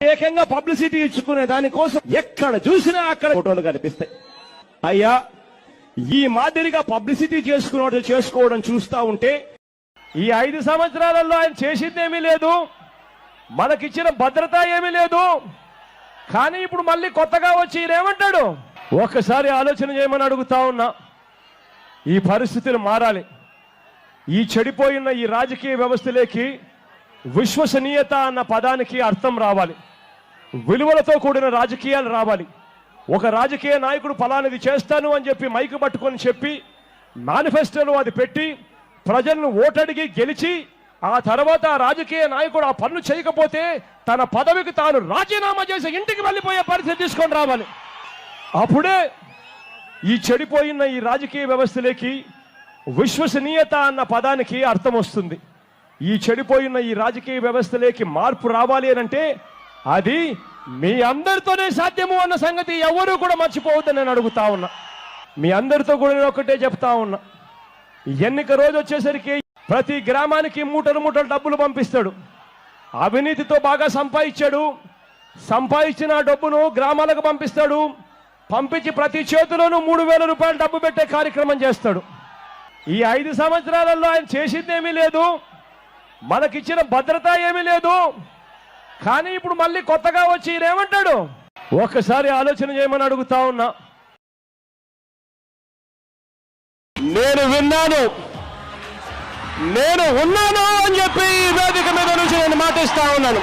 ఏకంగా పబ్లిసిటీ ఇచ్చుకునే దానికోసం ఎక్కడ చూసినా అక్కడ ఫోటోలు కనిపిస్తాయి. అయ్యా, ఈ మాదిరిగా పబ్లిసిటీ చేసుకోవడం చూస్తా ఉంటే ఈ 5 సంవత్సరాలలో ఆయన చేసిందేమీ లేదు, మనకిచ్చిన భద్రత ఏమీ లేదు. కానీ ఇప్పుడు మళ్ళీ కొత్తగా వచ్చి ఈయనేమంటాడు? ఒక్కసారి ఆలోచన చేయమని అడుగుతా ఉన్నా. ఈ పరిస్థితులు మారాలి. ఈ చెడిపోయిన ఈ రాజకీయ వ్యవస్థలోకి విశ్వసనీయత అన్న పదానికి అర్థం రావాలి. విలువలతో కూడిన రాజకీయాలు రావాలి. ఒక రాజకీయ నాయకుడు ఫలానిది చేస్తాను అని చెప్పి మైకు పట్టుకొని చెప్పి మేనిఫెస్టోలో అది పెట్టి ప్రజలను ఓటడిగి గెలిచి ఆ తర్వాత ఆ రాజకీయ నాయకుడు ఆ పనులు చేయకపోతే తన పదవికి తాను రాజీనామా చేసి ఇంటికి వెళ్ళిపోయే పరిస్థితి తీసుకొని రావాలి. అప్పుడే ఈ చెడిపోయిన ఈ రాజకీయ వ్యవస్థలోకి విశ్వసనీయత అన్న పదానికి అర్థం వస్తుంది. ఈ చెడిపోయిన ఈ రాజకీయ వ్యవస్థలోకి మార్పు రావాలి అంటే అది మీ అందరితోనే సాధ్యము అన్న సంగతి ఎవరూ కూడా మర్చిపోవద్దని నేను అడుగుతా ఉన్నా. మీ అందరితో కూడా నేను ఒకటే చెప్తా ఉన్నా. ఎన్నిక రోజు వచ్చేసరికి ప్రతి గ్రామానికి మూటలు డబ్బులు పంపిస్తాడు. అవినీతితో బాగా సంపాదించాడు. సంపాదించిన డబ్బును గ్రామాలకు పంపిస్తాడు. పంపించి ప్రతి చేతిలోనూ 3,000 రూపాయలు డబ్బు పెట్టే కార్యక్రమం చేస్తాడు. ఈ 5 సంవత్సరాలలో ఆయన చేసిందేమీ లేదు, మనకిచ్చిన భద్రత ఏమీ లేదు. కానీ ఇప్పుడు మళ్ళీ కొత్తగా వచ్చి ఈయనేమంటాడు? ఒక్కసారి ఆలోచన చేయమని అడుగుతా ఉన్నా. నేను విన్నాను, నేను ఉన్నాను అని చెప్పి ఈ వేదిక మీద నుంచి నేను మాటిస్తా ఉన్నాను.